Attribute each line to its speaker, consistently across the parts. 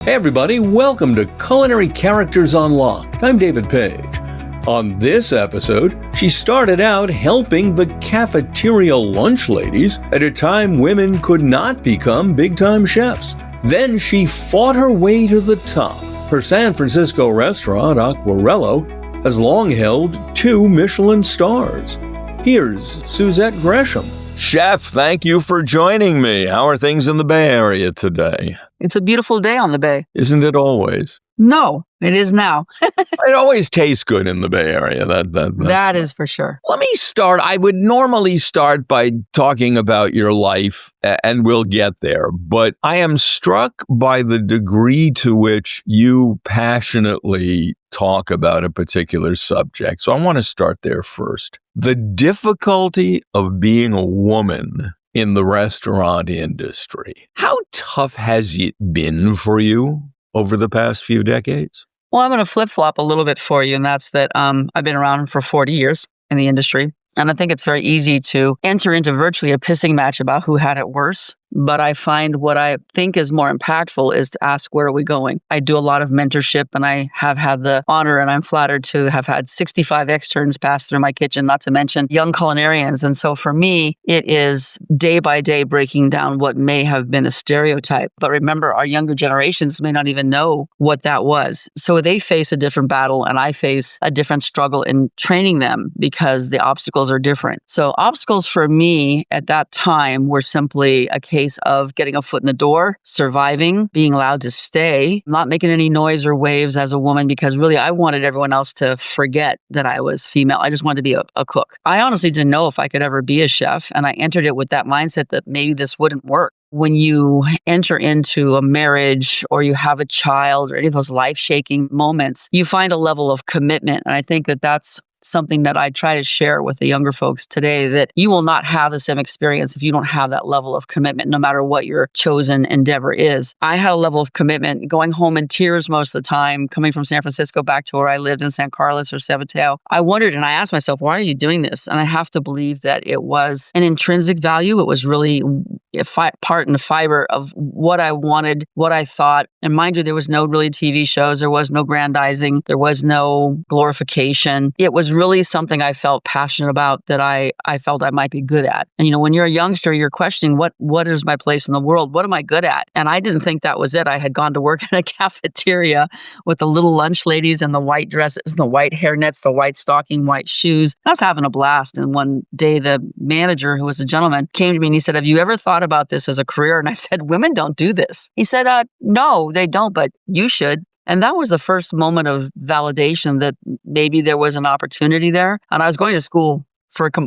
Speaker 1: Hey everybody, welcome to Culinary Characters Unlocked. I'm David Page. On this episode, she started out helping the cafeteria lunch ladies at a time women could not become big-time chefs. Then she fought her way to the top. Her San Francisco restaurant, Acquerello, has long held 2 Michelin stars. Here's Suzette Gresham. Chef, thank you for joining me. How are things in the Bay Area today?
Speaker 2: It's a beautiful day on the Bay.
Speaker 1: Isn't it always?
Speaker 2: No, it is now.
Speaker 1: It always tastes good in the Bay Area.
Speaker 2: That is for sure.
Speaker 1: Let me start. I would normally start by talking about your life, and we'll get there. But I am struck by the degree to which you passionately talk about a particular subject. So I want to start there first. The difficulty of being a woman in the restaurant industry. How tough has it been for you over the past few decades?
Speaker 2: Well, I'm going to flip-flop a little bit for you, and that's that I've been around for 40 years in the industry. And I think it's very easy to enter into virtually a pissing match about who had it worse. But I find what I think is more impactful is to ask, where are we going? I do a lot of mentorship, and I have had the honor, and I'm flattered to have had 65 externs pass through my kitchen, not to mention young culinarians. And so for me, it is day by day breaking down what may have been a stereotype. But remember, our younger generations may not even know what that was. So they face a different battle, and I face a different struggle in training them because the obstacles are different. So obstacles for me at that time were simply a case of getting a foot in the door, surviving, being allowed to stay, not making any noise or waves as a woman, because really I wanted everyone else to forget that I was female. I just wanted to be a cook. I honestly didn't know if I could ever be a chef, and I entered it with that mindset that maybe this wouldn't work. When you enter into a marriage or you have a child or any of those life-shaking moments, you find a level of commitment. And I think that that's something that I try to share with the younger folks today, that you will not have the same experience if you don't have that level of commitment, no matter what your chosen endeavor is. I had a level of commitment, going home in tears most of the time, coming from San Francisco back to where I lived in San Carlos or San Mateo. I wondered, and I asked myself, why are you doing this? And I have to believe that it was an intrinsic value. It was really part and fiber of what I wanted, what I thought. And mind you, there was no really TV shows. There was no grandizing. There was no glorification. It was really something I felt passionate about, that I felt I might be good at. And, when you're a youngster, you're questioning, what is my place in the world? What am I good at? And I didn't think that was it. I had gone to work in a cafeteria with the little lunch ladies and the white dresses, the white hairnets, the white stocking, white shoes. I was having a blast. And one day, the manager, who was a gentleman, came to me and he said, "Have you ever thought about this as a career?" And I said, "Women don't do this." He said, "No, they don't, but you should." And that was the first moment of validation that maybe there was an opportunity there. And I was going to school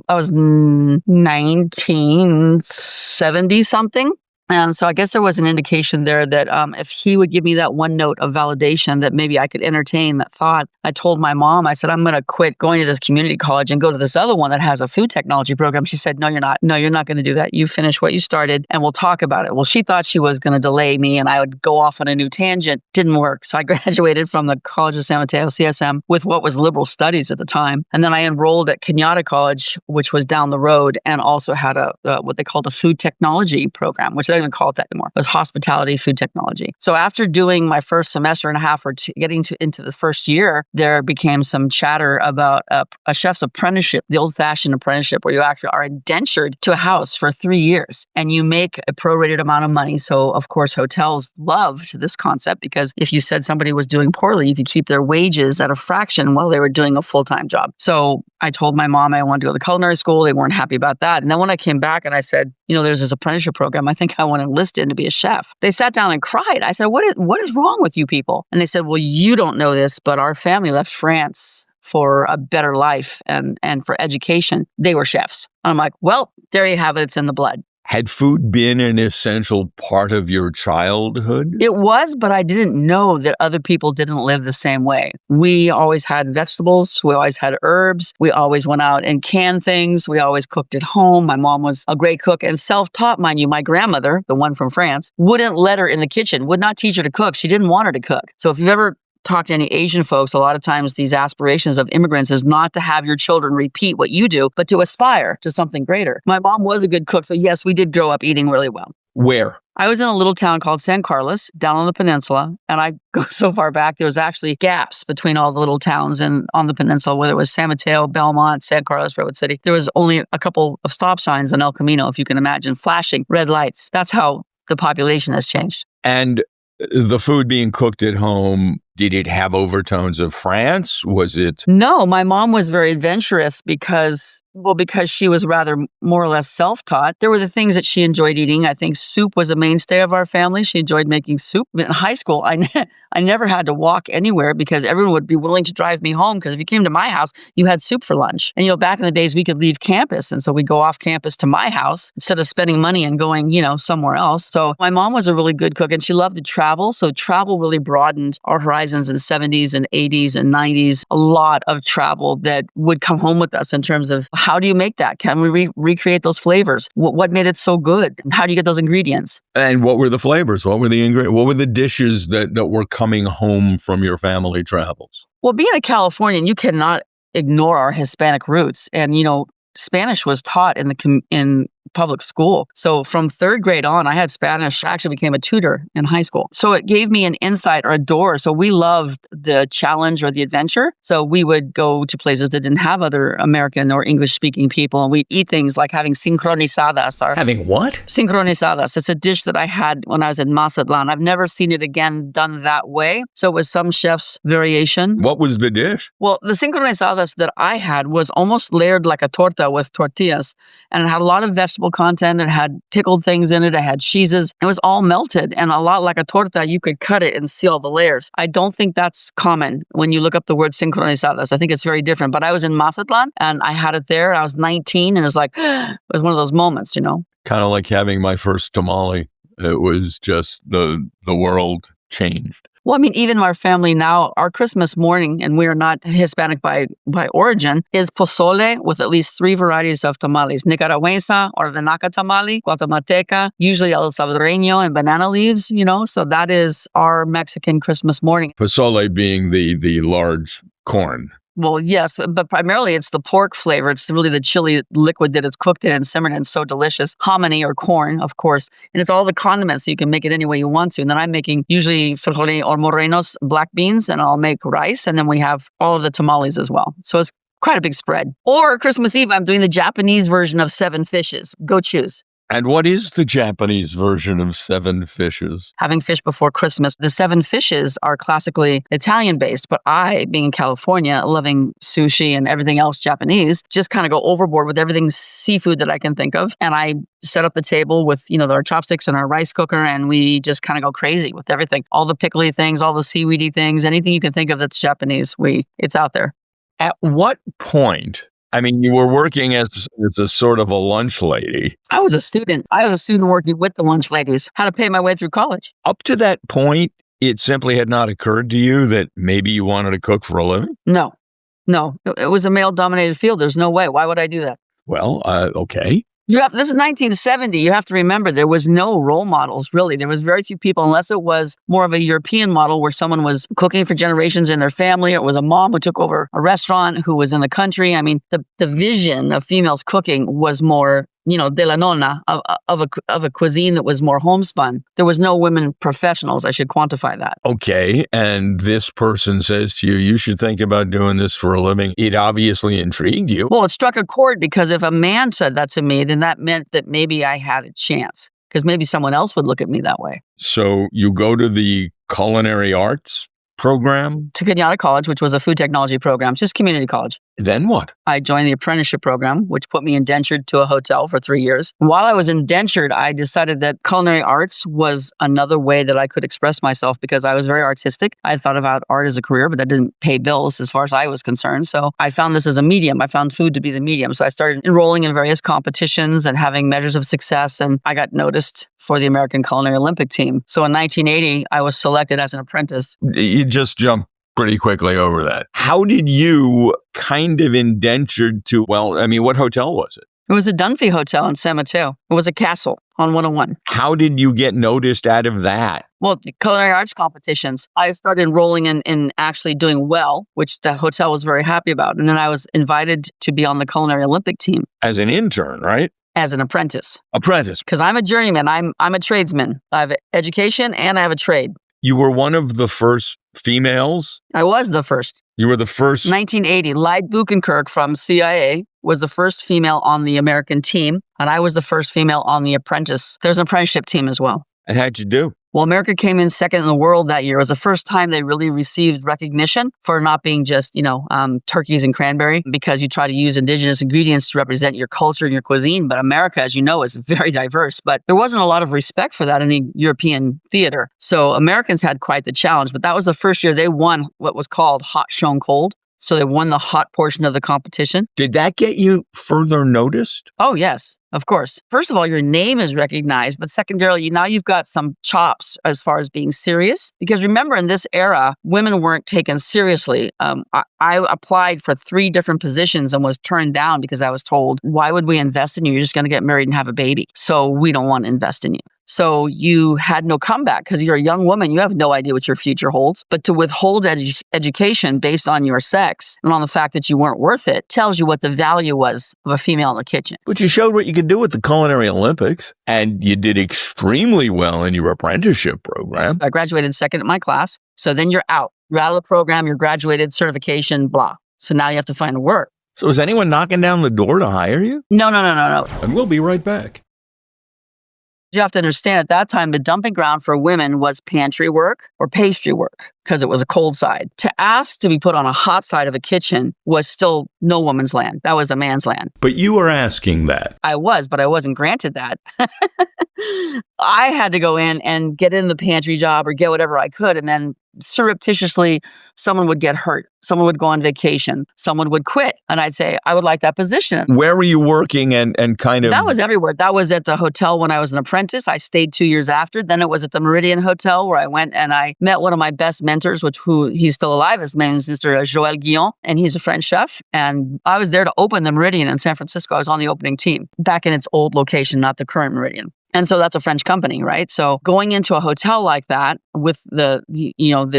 Speaker 2: I was 1970 something. And so I guess there was an indication there that if he would give me that one note of validation, that maybe I could entertain that thought. I told my mom, I said, "I'm going to quit going to this community college and go to this other one that has a food technology program." She said, "No, you're not. No, you're not going to do that. You finish what you started and we'll talk about it." Well, she thought she was going to delay me and I would go off on a new tangent. Didn't work. So I graduated from the College of San Mateo, CSM, with what was liberal studies at the time. And then I enrolled at Culinary College, which was down the road, and also had what they called a food technology program, which they don't even call it that anymore. It was hospitality food technology. So after doing my first semester and a half, or getting into the first year, there became some chatter about a chef's apprenticeship, the old-fashioned apprenticeship, where you actually are indentured to a house for 3 years and you make a prorated amount of money. So of course, hotels loved this concept, because if you said somebody was doing poorly, you could keep their wages at a fraction while they were doing a full-time job. So I told my mom I wanted to go to culinary school. They weren't happy about that. And then when I came back and I said, there's this apprenticeship program, I think I want to enlist in to be a chef. They sat down and cried. I said, what is wrong with you people? And they said, "Well, you don't know this, but our family left France for a better life and for education. They were chefs." I'm like, well, there you have it. It's in the blood.
Speaker 1: Had food been an essential part of your childhood?
Speaker 2: It was, but I didn't know that other people didn't live the same way. We always had vegetables. We always had herbs. We always went out and canned things. We always cooked at home. My mom was a great cook and self-taught, mind you. My grandmother, the one from France, wouldn't let her in the kitchen, would not teach her to cook. She didn't want her to cook. So if you've ever talk to any Asian folks, a lot of times these aspirations of immigrants is not to have your children repeat what you do, but to aspire to something greater. My mom was a good cook, so yes, we did grow up eating really well.
Speaker 1: Where?
Speaker 2: I was in a little town called San Carlos down on the peninsula, and I go so far back, there was actually gaps between all the little towns and on the peninsula, whether it was San Mateo, Belmont, San Carlos, Redwood City. There was only a couple of stop signs on El Camino, if you can imagine, flashing red lights. That's how the population has changed.
Speaker 1: And the food being cooked at home, did it have overtones of France? Was it?
Speaker 2: No, my mom was very adventurous because she was rather more or less self-taught. There were the things that she enjoyed eating. I think soup was a mainstay of our family. She enjoyed making soup. In high school, I never had to walk anywhere because everyone would be willing to drive me home because if you came to my house, you had soup for lunch. And, back in the days, we could leave campus. And so we'd go off campus to my house instead of spending money and going, somewhere else. So my mom was a really good cook and she loved to travel. So travel really broadened our horizons in the 70s and 80s and 90s. A lot of travel that would come home with us in terms of how do you make that? Can we recreate those flavors? What made it so good? How do you get those ingredients?
Speaker 1: And what were the flavors? What were the ingredients? What were the dishes that were coming home from your family travels?
Speaker 2: Well, being a Californian, you cannot ignore our Hispanic roots. And, Spanish was taught in public school. So from third grade on, I had Spanish. I actually became a tutor in high school. So it gave me an insight or a door. So we loved the challenge or the adventure. So we would go to places that didn't have other American or English speaking people. And we'd eat things like having sincronizadas.
Speaker 1: Having what?
Speaker 2: Sincronizadas. It's a dish that I had when I was in Mazatlan. I've never seen it again done that way. So it was some chef's variation.
Speaker 1: What was the dish?
Speaker 2: Well, the sincronizadas that I had was almost layered like a torta with tortillas. And it had a lot of vegetable content. It had pickled things in it. It had cheeses. It was all melted. And a lot like a torta, you could cut it and see all the layers. I don't think that's common when you look up the word sincronizadas. I think it's very different. But I was in Mazatlan and I had it there. I was 19 and it was like, it was one of those moments,
Speaker 1: Kind of like having my first tamale. It was just the world changed.
Speaker 2: Well, even our family now, our Christmas morning, and we are not Hispanic by origin, is pozole with at least 3 varieties of tamales. Nicaragüense or the naca tamale, guatemalteca, usually el salvadoreño and banana leaves, So that is our Mexican Christmas morning.
Speaker 1: Pozole being the large corn.
Speaker 2: Well, yes, but primarily it's the pork flavor. It's really the chili liquid that it's cooked in and simmered in. It's so delicious. Hominy or corn, of course. And it's all the condiments, so you can make it any way you want to. And then I'm making usually frijoles or morenos, black beans, and I'll make rice. And then we have all of the tamales as well. So it's quite a big spread. Or Christmas Eve, I'm doing the Japanese version of 7 fishes. Go choose.
Speaker 1: And what is the Japanese version of 7 fishes?
Speaker 2: Having fish before Christmas. The 7 fishes are classically Italian-based, but I, being in California, loving sushi and everything else Japanese, just kind of go overboard with everything seafood that I can think of. And I set up the table with, our chopsticks and our rice cooker, and we just kind of go crazy with everything. All the pickly things, all the seaweedy things, anything you can think of that's Japanese, it's out there.
Speaker 1: At what point? You were working as a sort of a lunch lady.
Speaker 2: I was a student. Working with the lunch ladies. How to pay my way through college.
Speaker 1: Up to that point, it simply had not occurred to you that maybe you wanted to cook for a living?
Speaker 2: No. It was a male-dominated field. There's no way. Why would I do that?
Speaker 1: Well, okay.
Speaker 2: This is 1970. You have to remember there was no role models, really. There was very few people, unless it was more of a European model where someone was cooking for generations in their family, or it was a mom who took over a restaurant who was in the country. The vision of females cooking was more, de la nonna, of a cuisine that was more homespun. There was no women professionals. I should quantify that.
Speaker 1: Okay. And this person says to you, you should think about doing this for a living. It obviously intrigued you.
Speaker 2: Well, it struck a chord because if a man said that to me, then that meant that maybe I had a chance because maybe someone else would look at me that way.
Speaker 1: So you go to the culinary arts program?
Speaker 2: To Kenyatta College, which was a food technology program, just community college.
Speaker 1: Then what?
Speaker 2: I joined the apprenticeship program, which put me indentured to a hotel for 3 years. While I was indentured, I decided that culinary arts was another way that I could express myself because I was very artistic. I thought about art as a career, but that didn't pay bills as far as I was concerned. So I found this as a medium. I found food to be the medium. So I started enrolling in various competitions and having measures of success, and I got noticed for the American Culinary Olympic team. So in 1980, I was selected as an apprentice.
Speaker 1: You just jumped pretty quickly over that. How did you kind of indentured to, what hotel was it?
Speaker 2: It was a Dunphy Hotel in San Mateo. It was a castle on 101.
Speaker 1: How did you get noticed out of that?
Speaker 2: Well, the culinary arts competitions. I started enrolling in actually doing well, which the hotel was very happy about. And then I was invited to be on the Culinary Olympic team.
Speaker 1: As an intern, right?
Speaker 2: as an apprentice.
Speaker 1: Apprentice.
Speaker 2: Because I'm a journeyman. I'm a tradesman. I have education and I have a trade.
Speaker 1: You were one of the first females?
Speaker 2: I was the first.
Speaker 1: You were the first?
Speaker 2: 1980, Lyde Buchenkirk from CIA was the first female on the American team, and I was the first female on the apprentice. There's an apprenticeship team as well.
Speaker 1: And how'd you do?
Speaker 2: Well, America came in second in the world that year. It was the first time they really received recognition for not being just, turkeys and cranberry, because you try to use indigenous ingredients to represent your culture and your cuisine. But America, as you know, is very diverse. But there wasn't a lot of respect for that in the European theater. So Americans had quite the challenge. But that was the first year they won what was called hot shown cold. So they won the hot portion of the competition.
Speaker 1: Did that get you further noticed?
Speaker 2: Oh, yes, of course. First of all, your name is recognized, but secondarily, now you've got some chops as far as being serious. Because remember, in this era, women weren't taken seriously. I applied for 3 different positions and was turned down because I was told, why would we invest in you? You're just going to get married and have a baby. So we don't want to invest in you. So you had no comeback because you're a young woman. You have no idea what your future holds. But to withhold education based on your sex and on the fact that you weren't worth it tells you what the value was of a female in the kitchen.
Speaker 1: But you showed what you could do at the Culinary Olympics, and you did extremely well in your apprenticeship program.
Speaker 2: I graduated second in my class. So then you're out. You're out of the program, you're graduated, certification, blah. So now you have to find work.
Speaker 1: So is anyone knocking down the door to hire you?
Speaker 2: No.
Speaker 1: And we'll be right back.
Speaker 2: You have to understand at that time, the dumping ground for women was pantry work or pastry work because it was a cold side. To ask to be put on a hot side of a kitchen was still no woman's land. That was a man's land.
Speaker 1: But you were asking that.
Speaker 2: I was, but I wasn't granted that. I had to go in and get in the pantry job or get whatever I could. And then surreptitiously, someone would get hurt. Someone would go on vacation. Someone would quit. And I'd say, I would like that position.
Speaker 1: Where were you working and kind of?
Speaker 2: That was everywhere. That was at the hotel when I was an apprentice. I stayed 2 years after. Then it was at the Meridian Hotel where I went and I met one of my best mentors, he's still alive. His name is Mr. Joël Guillon, and he's a French chef. And I was there to open the Meridian in San Francisco. I was on the opening team back in its old location, not the current Meridian. And so that's a French company, right? So going into a hotel like that with the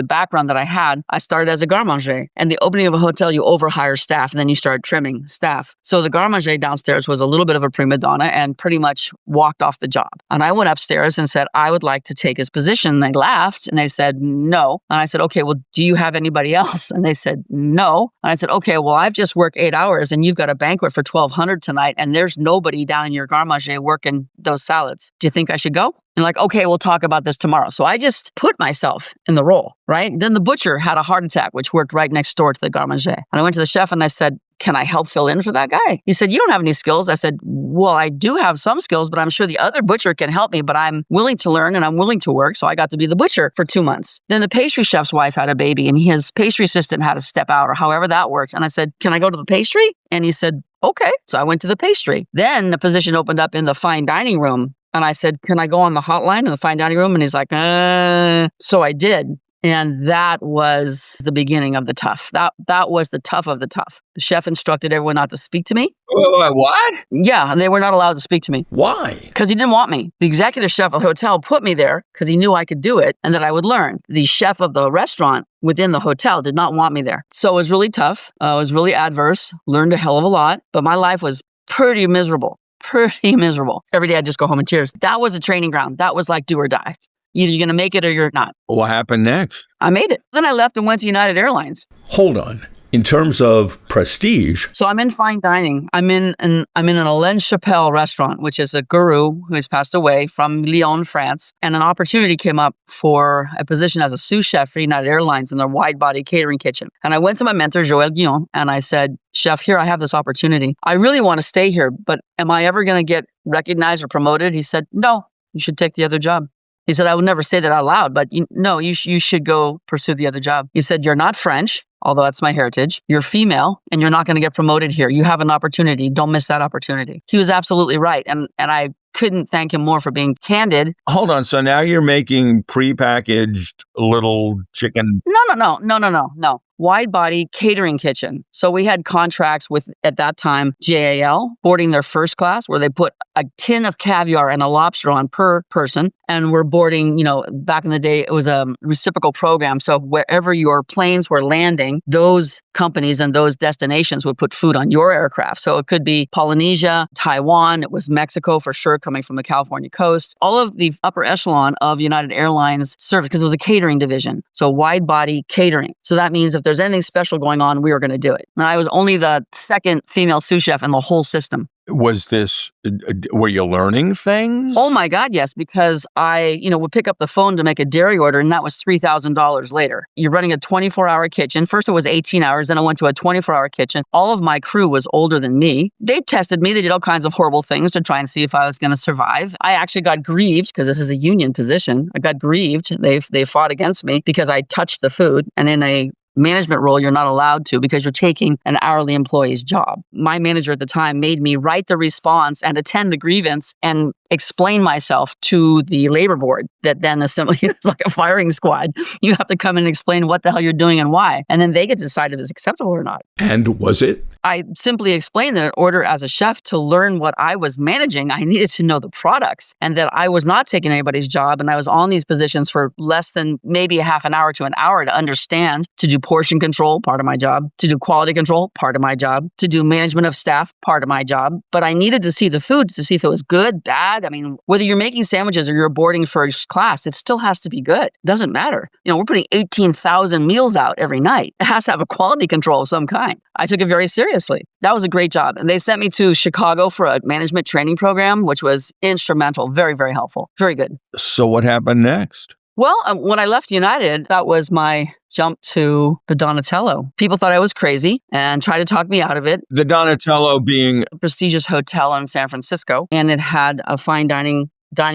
Speaker 2: background that I had, I started as a garde manger. And the opening of a hotel, you overhire staff and then you start trimming staff. So the garde manger downstairs was a little bit of a prima donna and pretty much walked off the job. And I went upstairs and said, I would like to take his position. And they laughed and they said, no. And I said, okay, well, do you have anybody else? And they said, no. And I said, okay, well, I've just worked 8 hours and you've got a banquet for 1,200 tonight and there's nobody down in your garde manger working those salads. Do you think I should go? And like, okay, we'll talk about this tomorrow. So I just put myself in the role, right? Then the butcher had a heart attack, which worked right next door to the garde manger. And I went to the chef and I said, can I help fill in for that guy? He said, you don't have any skills. I said, well, I do have some skills, but I'm sure the other butcher can help me, but I'm willing to learn and I'm willing to work. So I got to be the butcher for 2 months. Then the pastry chef's wife had a baby and his pastry assistant had to step out or however that worked. And I said, can I go to the pastry? And he said, okay. So I went to the pastry. Then the position opened up in the fine dining room. And I said, can I go on the hotline in the fine dining room? And he's like, So I did. And that was the beginning of the tough. That was the tough of the tough. The chef instructed everyone not to speak to me.
Speaker 1: What?
Speaker 2: Yeah, they were not allowed to speak to me.
Speaker 1: Why?
Speaker 2: Because he didn't want me. The executive chef of the hotel put me there because he knew I could do it and that I would learn. The chef of the restaurant within the hotel did not want me there. So it was really tough. It was really adverse. Learned a hell of a lot. But my life was pretty miserable. Every day I'd just go home in tears. That was a training ground. That was like do or die. Either you're going to make it or you're not.
Speaker 1: What happened next?
Speaker 2: I made it. Then I left and went to United Airlines.
Speaker 1: Hold on. In terms of prestige.
Speaker 2: So I'm in fine dining. I'm in an Alain Chapelle restaurant, which is a guru who has passed away from Lyon, France. And an opportunity came up for a position as a sous chef for United Airlines in their wide-body catering kitchen. And I went to my mentor, Joël Guillon, and I said, chef, here, I have this opportunity. I really want to stay here, but am I ever going to get recognized or promoted? He said, no, you should take the other job. He said, I would never say that out loud, but you should go pursue the other job. He said, you're not French, although that's my heritage. You're female, and you're not going to get promoted here. You have an opportunity. Don't miss that opportunity. He was absolutely right, and I couldn't thank him more for being candid.
Speaker 1: Hold on. So now you're making prepackaged little chicken.
Speaker 2: No. wide body catering kitchen. So we had contracts with, at that time, JAL, boarding their first class, where they put a tin of caviar and a lobster on per person. And we're boarding, back in the day, it was a reciprocal program. So wherever your planes were landing, those companies and those destinations would put food on your aircraft. So it could be Polynesia, Taiwan, it was Mexico for sure, coming from the California coast. All of the upper echelon of United Airlines service, because it was a catering division. So wide body catering. So that means if there's anything special going on, we were going to do it. And I was only the second female sous chef in the whole system.
Speaker 1: Were you learning things?
Speaker 2: Oh my God, yes, because I, would pick up the phone to make a dairy order, and that was $3,000 later. You're running a 24-hour kitchen. First it was 18 hours, then I went to a 24-hour kitchen. All of my crew was older than me. They tested me. They did all kinds of horrible things to try and see if I was going to survive. I actually got grieved, because this is a union position. I got grieved. They fought against me because I touched the food, and in a management role, you're not allowed to, because you're taking an hourly employee's job. My manager at the time made me write the response and attend the grievance and explain myself to the labor board that then assembly is like a firing squad. You have to come in and explain what the hell you're doing and why. And then they get to decide if it's acceptable or not.
Speaker 1: And was it?
Speaker 2: I simply explained that in order as a chef to learn what I was managing, I needed to know the products, and that I was not taking anybody's job, and I was on these positions for less than maybe a half an hour to an hour to understand, to do portion control, part of my job, to do quality control, part of my job, to do management of staff, part of my job. But I needed to see the food to see if it was good, bad. I mean, whether you're making sandwiches or you're boarding first class, it still has to be good. It doesn't matter. We're putting 18,000 meals out every night. It has to have a quality control of some kind. I took it very seriously. That was a great job. And they sent me to Chicago for a management training program, which was instrumental, very, very helpful, very good.
Speaker 1: So what happened next?
Speaker 2: Well, when I left United, that was my jump to the Donatello. People thought I was crazy and tried to talk me out of it.
Speaker 1: The Donatello being
Speaker 2: a prestigious hotel in San Francisco, and it had a fine dining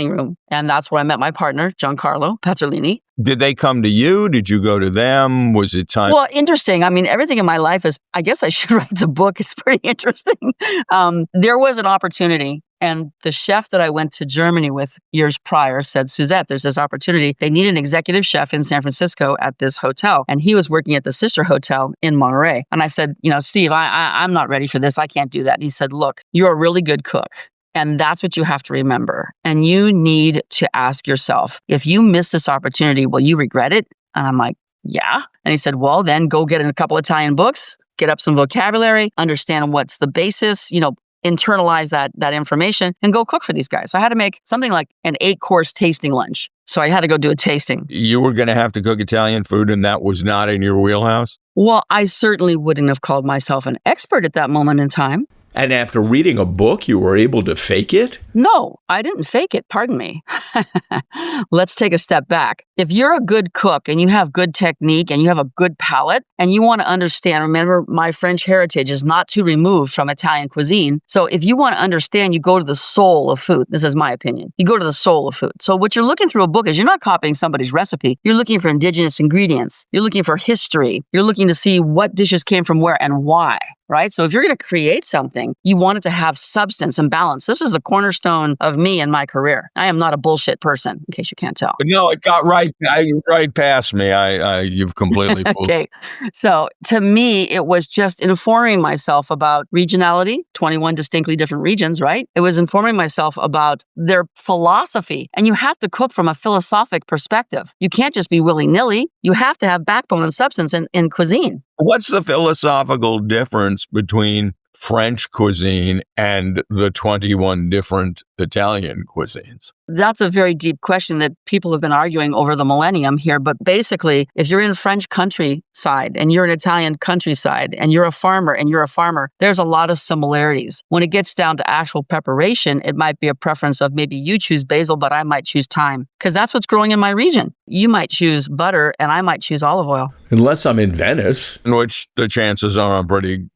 Speaker 2: room. And that's where I met my partner, Giancarlo Petrolini.
Speaker 1: Did they come to you? Did you go to them? Was it time?
Speaker 2: Well, interesting. I mean, everything in my life is, I guess I should write the book. It's pretty interesting. There was an opportunity. And the chef that I went to Germany with years prior said, Suzette, there's this opportunity. They need an executive chef in San Francisco at this hotel. And he was working at the sister hotel in Monterey. And I said, Steve, I'm not ready for this. I can't do that. And he said, look, you're a really good cook. And that's what you have to remember. And you need to ask yourself, if you miss this opportunity, will you regret it? And I'm like, yeah. And he said, well, then go get in a couple Italian books, get up some vocabulary, understand what's the basis, internalize that information and go cook for these guys. So I had to make something like an 8-course tasting lunch. So I had to go do a tasting.
Speaker 1: You were going to have to cook Italian food, and that was not in your wheelhouse?
Speaker 2: Well, I certainly wouldn't have called myself an expert at that moment in time.
Speaker 1: And after reading a book, you were able to fake it?
Speaker 2: No, I didn't fake it. Pardon me. Let's take a step back. If you're a good cook and you have good technique and you have a good palate and you want to understand, remember, my French heritage is not too removed from Italian cuisine. So if you want to understand, you go to the soul of food. This is my opinion. You go to the soul of food. So what you're looking through a book is you're not copying somebody's recipe. You're looking for indigenous ingredients. You're looking for history. You're looking to see what dishes came from where and why. Right? So if you're going to create something, you want it to have substance and balance. This is the cornerstone of me and my career. I am not a bullshit person, in case you can't tell.
Speaker 1: No, it got right past me. You've completely fooled me.
Speaker 2: Okay. So to me, it was just informing myself about regionality, 21 distinctly different regions, right? It was informing myself about their philosophy. And you have to cook from a philosophic perspective. You can't just be willy-nilly. You have to have backbone and substance in cuisine.
Speaker 1: What's the philosophical difference between French cuisine and the 21 different Italian cuisines?
Speaker 2: That's a very deep question that people have been arguing over the millennium here. But basically, if you're in French countryside and you're in Italian countryside and you're a farmer and you're a farmer, there's a lot of similarities. When it gets down to actual preparation, it might be a preference of maybe you choose basil, but I might choose thyme because that's what's growing in my region. You might choose butter and I might choose olive oil.
Speaker 1: Unless I'm in Venice, in which the chances are I'm pretty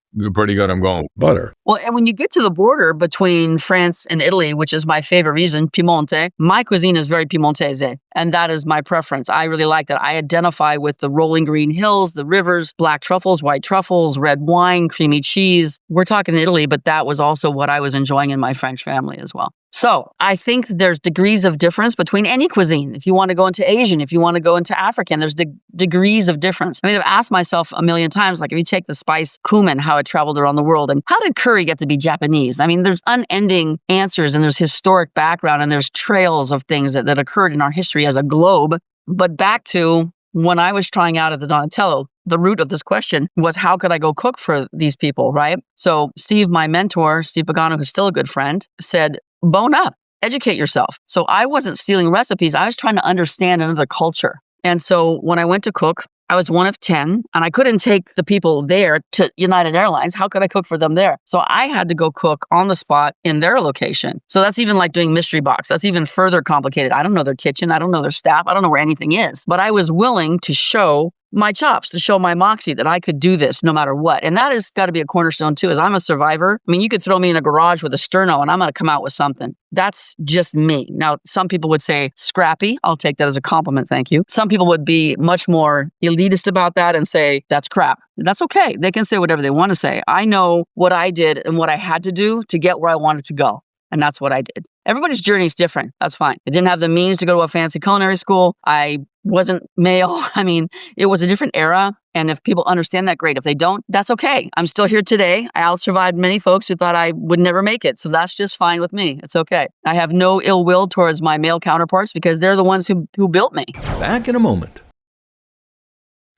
Speaker 1: good. I'm going butter.
Speaker 2: Well, and when you get to the border between France and Italy, which is my favorite region, Piemonte, my cuisine is very Piemontese, and that is my preference. I really like that. I identify with the rolling green hills, the rivers, black truffles, white truffles, red wine, creamy cheese. We're talking Italy, but that was also what I was enjoying in my French family as well. So I think there's degrees of difference between any cuisine. If you want to go into Asian, if you want to go into African, there's degrees of difference. I mean, I've asked myself a million times, like if you take the spice cumin, how it traveled around the world, and how did curry get to be Japanese? I mean, there's unending answers, and there's historic background, and there's trails of things that occurred in our history as a globe. But back to when I was trying out at the Donatello, the root of this question was, how could I go cook for these people, right? So Steve, my mentor, Steve Pagano, who's still a good friend, said, bone up, educate yourself. So I wasn't stealing recipes. I was trying to understand another culture. And so when I went to cook, I was one of 10, and I couldn't take the people there to United Airlines. How could I cook for them there? So I had to go cook on the spot in their location. So that's even like doing mystery box. That's even further complicated. I don't know their kitchen. I don't know their staff. I don't know where anything is. But I was willing to show my chops, to show my moxie that I could do this no matter what. And that has got to be a cornerstone too, is I'm a survivor. I mean, you could throw me in a garage with a sterno and I'm going to come out with something. That's just me. Now, some people would say scrappy. I'll take that as a compliment. Thank you. Some people would be much more elitist about that and say, that's crap. That's okay. They can say whatever they want to say. I know what I did and what I had to do to get where I wanted to go. And that's what I did. Everybody's journey is different. That's fine. I didn't have the means to go to a fancy culinary school. I wasn't male. I mean, it was a different era. And if people understand that, great. If they don't, that's okay. I'm still here today. I outsurvived many folks who thought I would never make it. So that's just fine with me. It's okay. I have no ill will towards my male counterparts because they're the ones who built me.
Speaker 1: Back in a moment.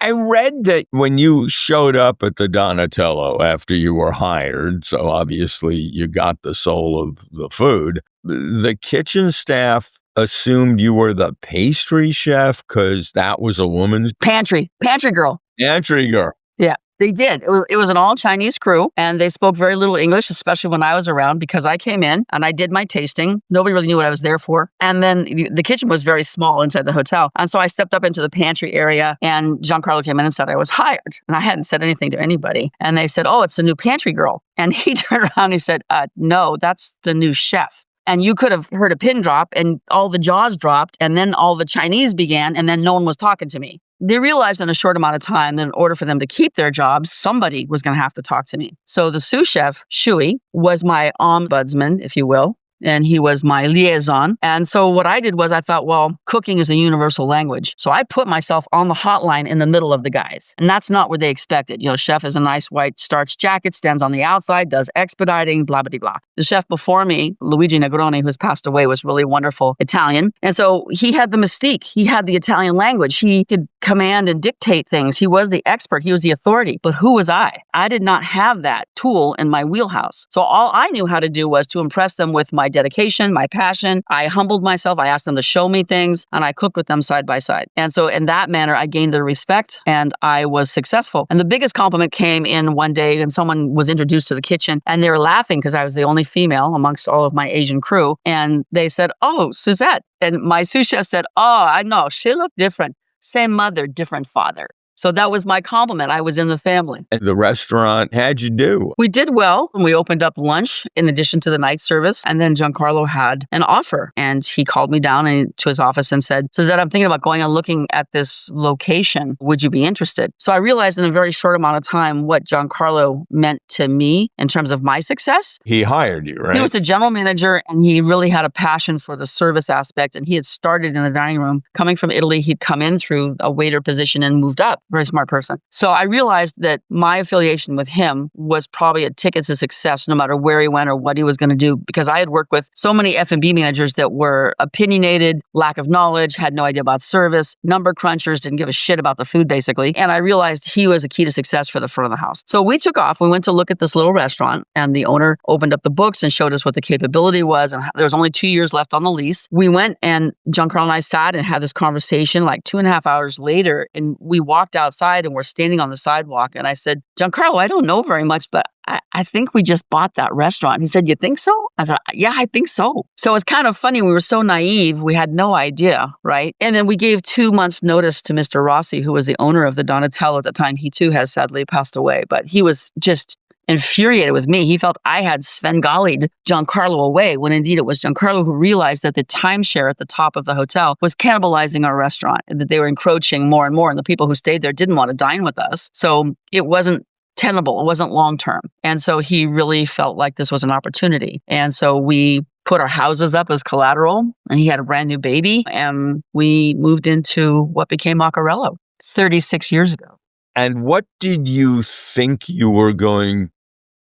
Speaker 3: I read that when you showed up at the Donatello after you were hired, so obviously you got the soul of the food, the kitchen staff assumed you were the pastry chef because that was a woman's...
Speaker 2: Pantry girl.
Speaker 3: Pantry girl.
Speaker 2: Yeah. They did. It was an all Chinese crew, and they spoke very little English, especially when I was around, because I came in and I did my tasting. Nobody really knew what I was there for. And then the kitchen was very small inside the hotel. And so I stepped up into the pantry area, and Giancarlo came in and said I was hired. And I hadn't said anything to anybody. And they said, oh, it's the new pantry girl. And he turned around and he said, no, that's the new chef. And you could have heard a pin drop and all the jaws dropped, and then all the Chinese began, and then no one was talking to me. They realized in a short amount of time that in order for them to keep their jobs, somebody was going to have to talk to me. So the sous chef, Shui, was my ombudsman, if you will. And he was my liaison. And so what I did was I thought, well, cooking is a universal language. So I put myself on the hotline in the middle of the guys. And that's not what they expected. You know, chef is a nice white starched jacket, stands on the outside, does expediting, blah, blah, blah. The chef before me, Luigi Negroni, who has passed away, was really wonderful Italian. And so he had the mystique. He had the Italian language. He could command and dictate things. He was the expert. He was the authority. But who was I? I did not have that tool in my wheelhouse. So all I knew how to do was to impress them with my dedication, my passion. I humbled myself. I asked them to show me things, and I cooked with them side by side. And so in that manner, I gained their respect, and I was successful. And the biggest compliment came in one day, and someone was introduced to the kitchen, and they were laughing because I was the only female amongst all of my Asian crew. And they said, oh, Suzette. And my sous chef said, oh, I know. She looked different. Same mother, different father. So that was my compliment. I was in the family.
Speaker 3: At the restaurant, how'd you do?
Speaker 2: We did well. We opened up lunch in addition to the night service. And then Giancarlo had an offer. And he called me down to his office and said, Suzette, I'm thinking about going and looking at this location. Would you be interested? So I realized in a very short amount of time what Giancarlo meant to me in terms of my success.
Speaker 3: He hired you, right?
Speaker 2: He was the general manager, and he really had a passion for the service aspect. And he had started in the dining room. Coming from Italy, he'd come in through a waiter position and moved up. Very smart person. So I realized that my affiliation with him was probably a ticket to success no matter where he went or what he was going to do, because I had worked with so many F&B managers that were opinionated, lack of knowledge, had no idea about service, number crunchers, didn't give a shit about the food basically. And I realized he was a key to success for the front of the house. So we took off. We went to look at this little restaurant, and the owner opened up the books and showed us what the capability was. And there was only 2 years left on the lease. We went, and Giancarlo and I sat and had this conversation like 2.5 hours later, and we walked outside and we're standing on the sidewalk. And I said, Giancarlo, I don't know very much, but I think we just bought that restaurant. He said, you think so? I said, yeah, I think so. So it's kind of funny. We were so naive. We had no idea, right? And then we gave 2 months notice to Mr. Rossi, who was the owner of the Donatello at the time. He too has sadly passed away, but he was just infuriated with me. He felt I had Svengali'd Giancarlo away, when indeed it was Giancarlo who realized that the timeshare at the top of the hotel was cannibalizing our restaurant, and that they were encroaching more and more, and the people who stayed there didn't want to dine with us. So it wasn't tenable. It wasn't long term. And so he really felt like this was an opportunity. And so we put our houses up as collateral, and he had a brand new baby, and we moved into what became Acquerello 36 years ago.
Speaker 3: And what did you think you were going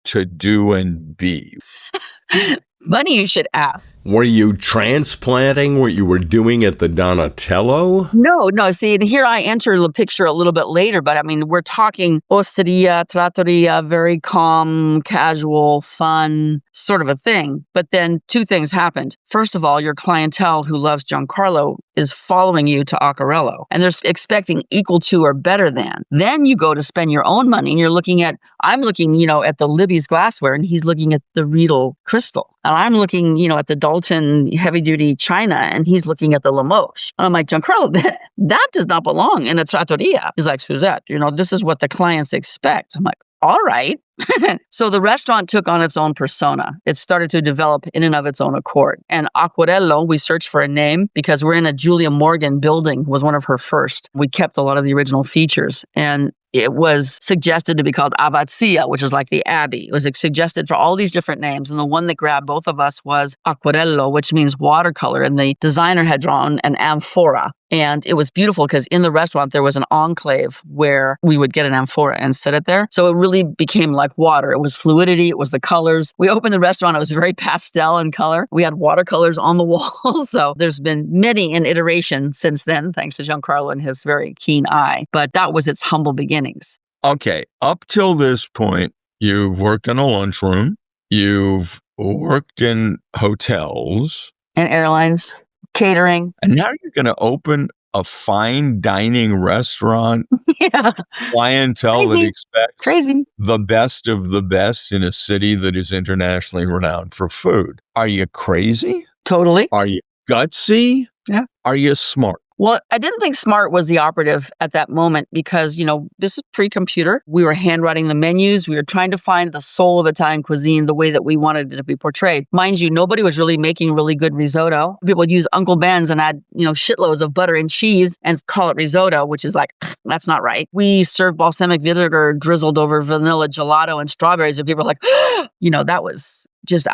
Speaker 3: to do and be?
Speaker 2: Funny you should ask.
Speaker 1: Were you transplanting what you were doing at the Donatello?
Speaker 2: No. See, and here I enter the picture a little bit later, but I mean, we're talking osteria, trattoria, very calm, casual, fun, sort of a thing. But then two things happened. First of all, your clientele who loves Giancarlo is following you to Acquerello, and they're expecting equal to or better than. Then you go to spend your own money, and I'm looking, at the Libby's glassware, and he's looking at the Riedel crystal. And I'm looking, at the Dalton heavy-duty china, and he's looking at the Limoges. And I'm like, Giancarlo, that does not belong in a trattoria. He's like, Suzette, this is what the clients expect. I'm like, all right. So the restaurant took on its own persona. It started to develop in and of its own accord. And Acquerello, we searched for a name because we're in a Julia Morgan building, was one of her first. We kept a lot of the original features. And it was suggested to be called Abbazia, which is like the abbey. It was suggested for all these different names. And the one that grabbed both of us was Acquerello, which means watercolor. And the designer had drawn an amphora. And it was beautiful because in the restaurant, there was an enclave where we would get an amphora and sit it there. So it really became like water. It was fluidity. It was the colors. We opened the restaurant. It was very pastel in color. We had watercolors on the walls. So there's been many an iteration since then, thanks to Giancarlo and his very keen eye. But that was its humble beginnings.
Speaker 3: Okay, up till this point, you've worked in a lunchroom. You've worked in hotels.
Speaker 2: And airlines. Catering.
Speaker 3: And now you're going to open a fine dining restaurant.
Speaker 2: Yeah.
Speaker 3: Clientele
Speaker 2: Crazy.
Speaker 3: that expects
Speaker 2: Crazy.
Speaker 3: the best of the best in a city that is internationally renowned for food. Are you crazy?
Speaker 2: Totally.
Speaker 3: Are you gutsy?
Speaker 2: Yeah.
Speaker 3: Are you smart?
Speaker 2: Well, I didn't think smart was the operative at that moment because, this is pre-computer. We were handwriting the menus. We were trying to find the soul of Italian cuisine the way that we wanted it to be portrayed. Mind you, nobody was really making really good risotto. People would use Uncle Ben's and add, shitloads of butter and cheese and call it risotto, which is like, that's not right. We served balsamic vinegar drizzled over vanilla gelato and strawberries, and people were like, that was just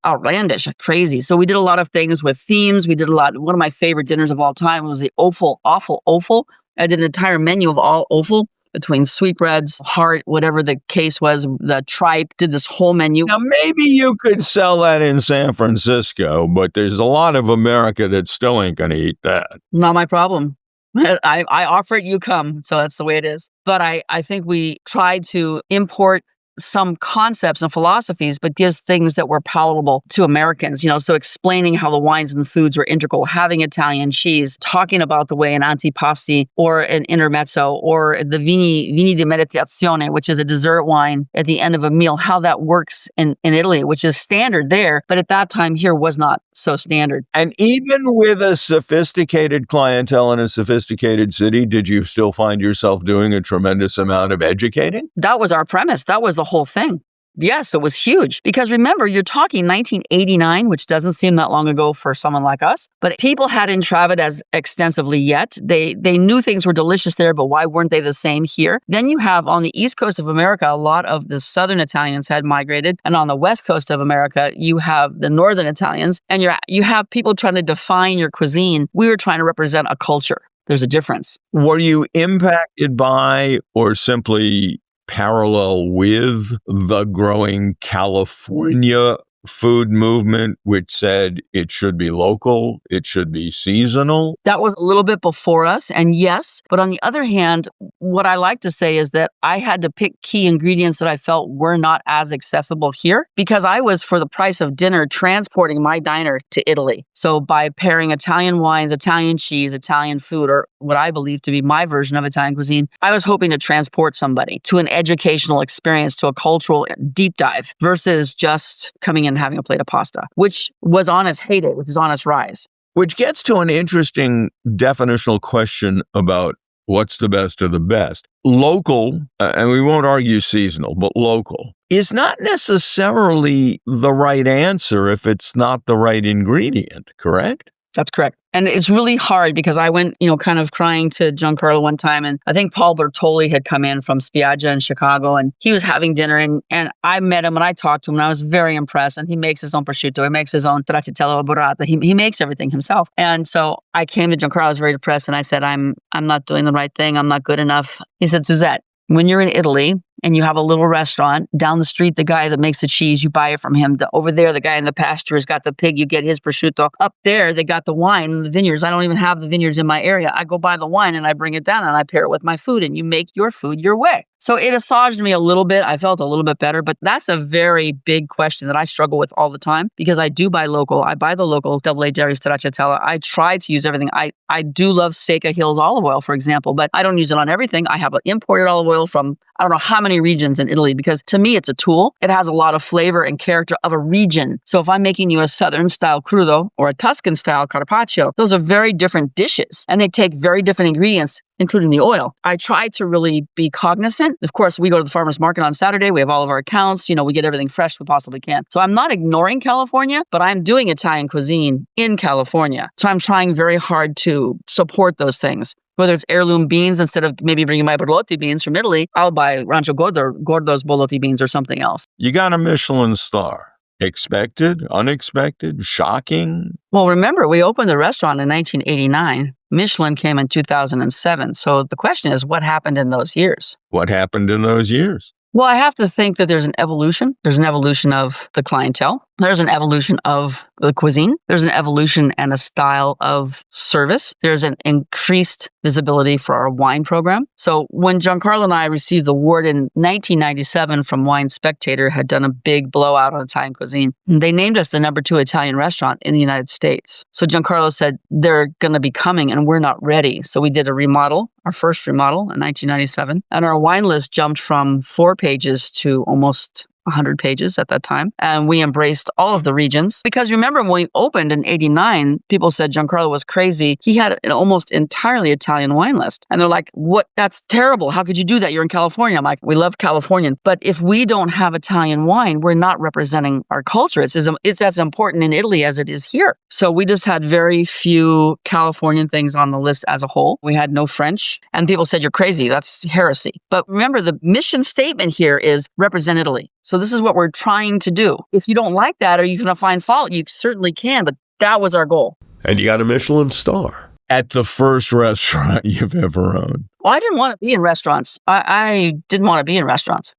Speaker 2: outlandish, crazy. So we did a lot of things with themes. We did a lot. One of my favorite dinners of all time was the awful offal. I did an entire menu of all offal between sweetbreads, heart, whatever the case was, the tripe, did this whole menu.
Speaker 3: Now, maybe you could sell that in San Francisco, but there's a lot of America that still ain't going to eat that.
Speaker 2: Not my problem. I offer it, you come. So that's the way it is. But I think we tried to import some concepts and philosophies, but gives things that were palatable to Americans, so explaining how the wines and foods were integral, having Italian cheese, talking about the way an antipasti or an intermezzo or the vini di meditazione, which is a dessert wine at the end of a meal, how that works in Italy, which is standard there, but at that time here was not so standard.
Speaker 3: And even with a sophisticated clientele in a sophisticated city, did you still find yourself doing a tremendous amount of educating?
Speaker 2: That was our premise. That was the whole thing. Yes, it was huge. Because remember, you're talking 1989, which doesn't seem that long ago for someone like us. But people hadn't traveled as extensively yet. They knew things were delicious there, but why weren't they the same here? Then you have on the east coast of America, a lot of the southern Italians had migrated. And on the west coast of America, you have the northern Italians. And you have people trying to define your cuisine. We were trying to represent a culture. There's a difference.
Speaker 3: Were you impacted by or simply parallel with the growing California food movement, which said it should be local, it should be seasonal?
Speaker 2: That was a little bit before us, and yes. But on the other hand, what I like to say is that I had to pick key ingredients that I felt were not as accessible here because I was, for the price of dinner, transporting my diner to Italy. So by pairing Italian wines, Italian cheese, Italian food, or what I believe to be my version of Italian cuisine, I was hoping to transport somebody to an educational experience, to a cultural deep dive versus just coming in and having a plate of pasta, which was on its heyday, which is on its rise.
Speaker 3: Which gets to an interesting definitional question about what's the best of the best. Local, and we won't argue seasonal, but local, is not necessarily the right answer if it's not the right ingredient, correct?
Speaker 2: That's correct. And it's really hard because I went, kind of crying to Giancarlo one time. And I think Paul Bertoli had come in from Spiaggia in Chicago and he was having dinner. And I met him and I talked to him and I was very impressed. And he makes his own prosciutto. He makes his own stracciatella burrata. He makes everything himself. And so I came to Giancarlo, I was very depressed. And I said, I'm not doing the right thing. I'm not good enough. He said, Suzette, when you're in Italy and you have a little restaurant down the street, the guy that makes the cheese, you buy it from him. Over there, the guy in the pasture has got the pig, you get his prosciutto. Up there, they got the wine in the vineyards. I don't even have the vineyards in my area. I go buy the wine and I bring it down and I pair it with my food and you make your food your way. So it assuaged me a little bit. I felt a little bit better, but that's a very big question that I struggle with all the time because I do buy local. I buy the local double A dairy stracciatella. I try to use everything. I do love Seca Hills olive oil, for example, but I don't use it on everything. I have imported olive oil from I don't know how many regions in Italy because to me, it's a tool. It has a lot of flavor and character of a region. So if I'm making you a Southern style crudo or a Tuscan style carpaccio, those are very different dishes and they take very different ingredients, including the oil. I try to really be cognizant. Of course, we go to the farmer's market on Saturday. We have all of our accounts. We get everything fresh we possibly can. So I'm not ignoring California, but I'm doing Italian cuisine in California. So I'm trying very hard to support those things. Whether it's heirloom beans, instead of maybe bringing my borlotti beans from Italy, I'll buy Rancho Gordo's borlotti beans or something else.
Speaker 3: You got a Michelin star. Expected, unexpected, shocking?
Speaker 2: Well, remember, we opened the restaurant in 1989. Michelin came in 2007. So the question is, what happened in those years?
Speaker 3: What happened in those years?
Speaker 2: Well, I have to think that there's an evolution. There's an evolution of the clientele. There's an evolution of the cuisine. There's an evolution and a style of service. There's an increased visibility for our wine program. So when Giancarlo and I received the award in 1997 from Wine Spectator, had done a big blowout on Italian cuisine, they named us the #2 Italian restaurant in the United States. So Giancarlo said, they're going to be coming and we're not ready. So we did a remodel, our first remodel in 1997. And our wine list jumped from 4 pages to almost 100 pages at that time. And we embraced all of the regions. Because remember, when we opened in 89, people said Giancarlo was crazy. He had an almost entirely Italian wine list. And they're like, what? That's terrible. How could you do that? You're in California. I'm like, we love Californian. But if we don't have Italian wine, we're not representing our culture. It's as important in Italy as it is here. So we just had very few Californian things on the list as a whole. We had no French. And people said, you're crazy. That's heresy. But remember, the mission statement here is represent Italy. So this is what we're trying to do. If you don't like that or you're going to find fault, you certainly can. But that was our goal.
Speaker 1: And you got a Michelin star.
Speaker 3: At the first restaurant you've ever owned.
Speaker 2: Well, I didn't want to be in restaurants. I didn't want to be in restaurants.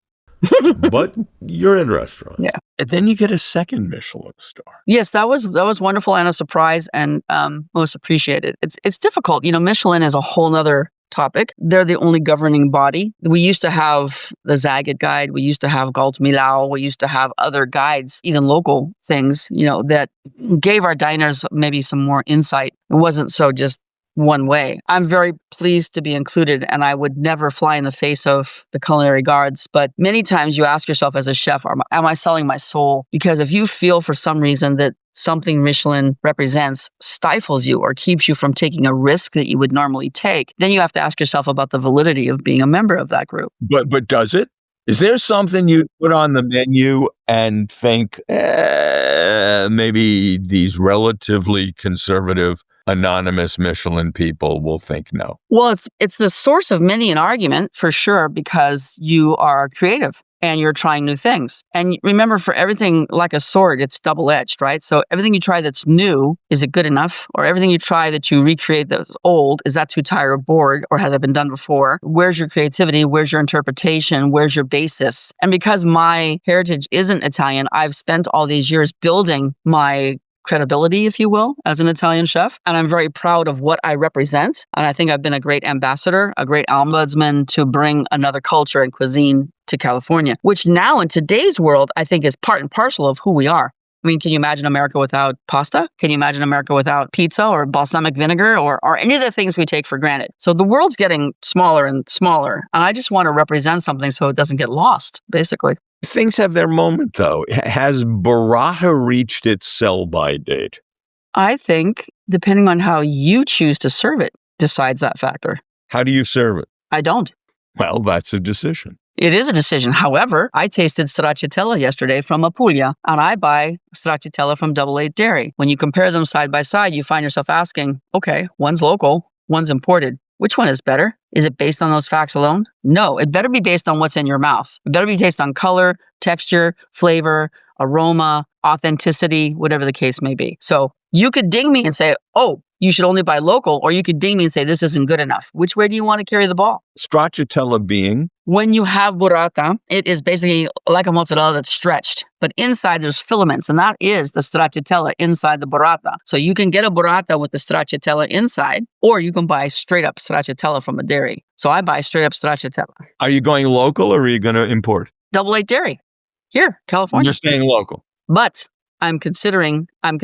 Speaker 1: But you're in restaurants.
Speaker 2: Yeah.
Speaker 3: And then you get a second Michelin star.
Speaker 2: Yes, that was wonderful and a surprise and most appreciated. It's difficult. Michelin is a whole nother topic. They're the only governing body. We used to have the Zagat guide. We used to have Galt Millau. We used to have other guides, even local things, that gave our diners maybe some more insight. It wasn't so just one way. I'm very pleased to be included, and I would never fly in the face of the culinary guards. But many times you ask yourself as a chef, am I selling my soul? Because if you feel for some reason that something Michelin represents stifles you or keeps you from taking a risk that you would normally take, then you have to ask yourself about the validity of being a member of that group.
Speaker 3: But does it? Is there something you put on the menu and think, maybe these relatively conservative anonymous Michelin people will think no?
Speaker 2: Well, it's the source of many an argument for sure, because you are creative and you're trying new things. And remember, for everything like a sword, it's double-edged, right? So everything you try that's new, is it good enough? Or everything you try that you recreate that's old, is that too tired or bored? Or has it been done before? Where's your creativity? Where's your interpretation? Where's your basis? And because my heritage isn't Italian, I've spent all these years building my credibility, if you will, as an Italian chef. And I'm very proud of what I represent. And I think I've been a great ambassador, a great ombudsman to bring another culture and cuisine to California, which now in today's world, I think is part and parcel of who we are. I mean, can you imagine America without pasta? Can you imagine America without pizza or balsamic vinegar or any of the things we take for granted? So the world's getting smaller and smaller. And I just want to represent something so it doesn't get lost, basically.
Speaker 3: Things have their moment, though. Has burrata reached its sell-by date?
Speaker 2: I think, depending on how you choose to serve it, decides that factor.
Speaker 3: How do you serve it?
Speaker 2: I don't.
Speaker 3: Well, that's a decision.
Speaker 2: It is a decision. However, I tasted stracciatella yesterday from Apulia, and I buy stracciatella from Double 8 Dairy. When you compare them side by side, you find yourself asking, okay, one's local, one's imported. Which one is better? Is it based on those facts alone? No, it better be based on what's in your mouth. It better be based on color, texture, flavor, aroma, authenticity, whatever the case may be. So you could ding me and say, oh, you should only buy local, or you could ding me and say, this isn't good enough. Which way do you want to carry the ball?
Speaker 3: Stracciatella being?
Speaker 2: When you have burrata, it is basically like a mozzarella that's stretched, but inside there's filaments, and that is the stracciatella inside the burrata. So you can get a burrata with the stracciatella inside, or you can buy straight up stracciatella from a dairy. So I buy straight up stracciatella.
Speaker 3: Are you going local or are you going to import?
Speaker 2: Double 8 Dairy. Here, California.
Speaker 3: You're staying local.
Speaker 2: But I'm considering, and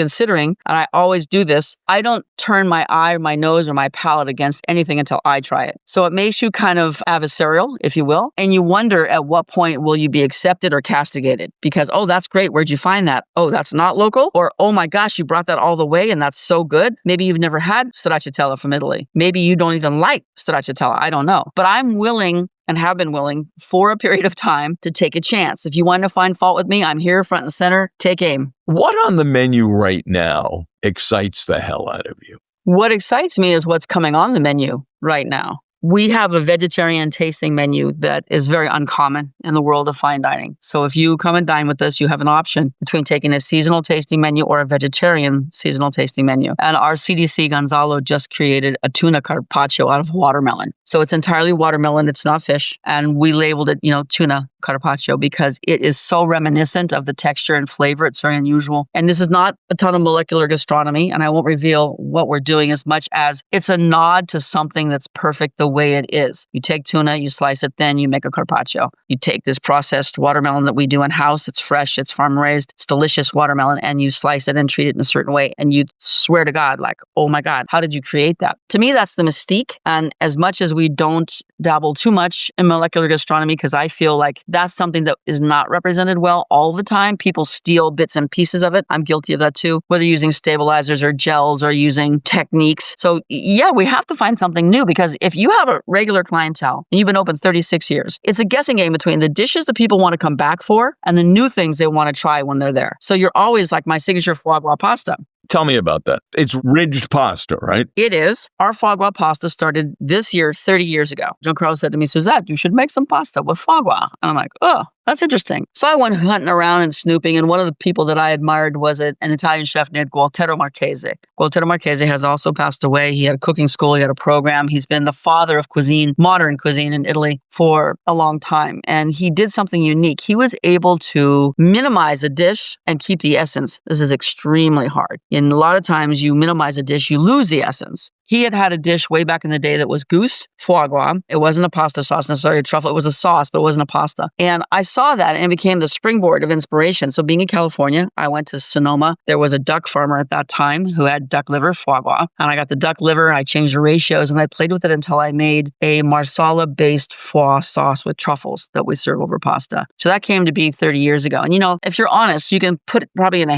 Speaker 2: I always do this, I don't turn my eye or my nose or my palate against anything until I try it. So it makes you kind of adversarial, if you will, and you wonder at what point will you be accepted or castigated? Because, oh, that's great. Where'd you find that? Oh, that's not local? Or, oh my gosh, you brought that all the way and that's so good. Maybe you've never had stracciatella from Italy. Maybe you don't even like stracciatella. I don't know. But I'm willing and have been willing for a period of time to take a chance. If you want to find fault with me, I'm here front and center. Take aim.
Speaker 3: What on the menu right now excites the hell out of you?
Speaker 2: What excites me is what's coming on the menu right now. We have a vegetarian tasting menu that is very uncommon in the world of fine dining. So if you come and dine with us, you have an option between taking a seasonal tasting menu or a vegetarian seasonal tasting menu. And our CDC Gonzalo just created a tuna carpaccio out of watermelon. So it's entirely watermelon. It's not fish. And we labeled it, tuna carpaccio because it is so reminiscent of the texture and flavor. It's very unusual. And this is not a ton of molecular gastronomy. And I won't reveal what we're doing as much as it's a nod to something that's perfect the way it is. You take tuna, you slice it thin, you make a carpaccio. You take this processed watermelon that we do in-house. It's fresh, it's farm-raised, it's delicious watermelon, and you slice it and treat it in a certain way. And you swear to God, like, oh my God, how did you create that? To me, that's the mystique. And as much as we don't dabble too much in molecular gastronomy, because I feel like that's something that is not represented well all the time. People steal bits and pieces of it. I'm guilty of that too, whether using stabilizers or gels or using techniques. So yeah, we have to find something new because if you have a regular clientele and you've been open 36 years, it's a guessing game between the dishes that people want to come back for and the new things they want to try when they're there. So you're always like my signature foie gras pasta.
Speaker 3: Tell me about that. It's ridged pasta, right?
Speaker 2: It is. Our foie gras pasta started this year, 30 years ago. Giancarlo said to me, Suzette, you should make some pasta with foie gras. And I'm like, oh, that's interesting. So I went hunting around and snooping, and one of the people that I admired was an Italian chef named Gualtiero Marchese. Gualtiero Marchese has also passed away. He had a cooking school. He had a program. He's been the father of cuisine, modern cuisine in Italy for a long time. And he did something unique. He was able to minimize a dish and keep the essence. This is extremely hard. And a lot of times you minimize a dish, you lose the essence. He had a dish way back in the day that was goose foie gras. It wasn't a pasta sauce necessarily, a truffle. It was a sauce, but it wasn't a pasta. And I saw that and it became the springboard of inspiration. So being in California, I went to Sonoma. There was a duck farmer at that time who had duck liver foie gras. And I got the duck liver. I changed the ratios and I played with it until I made a marsala-based foie sauce with truffles that we serve over pasta. So that came to be 30 years ago. And if you're honest, you can put probably in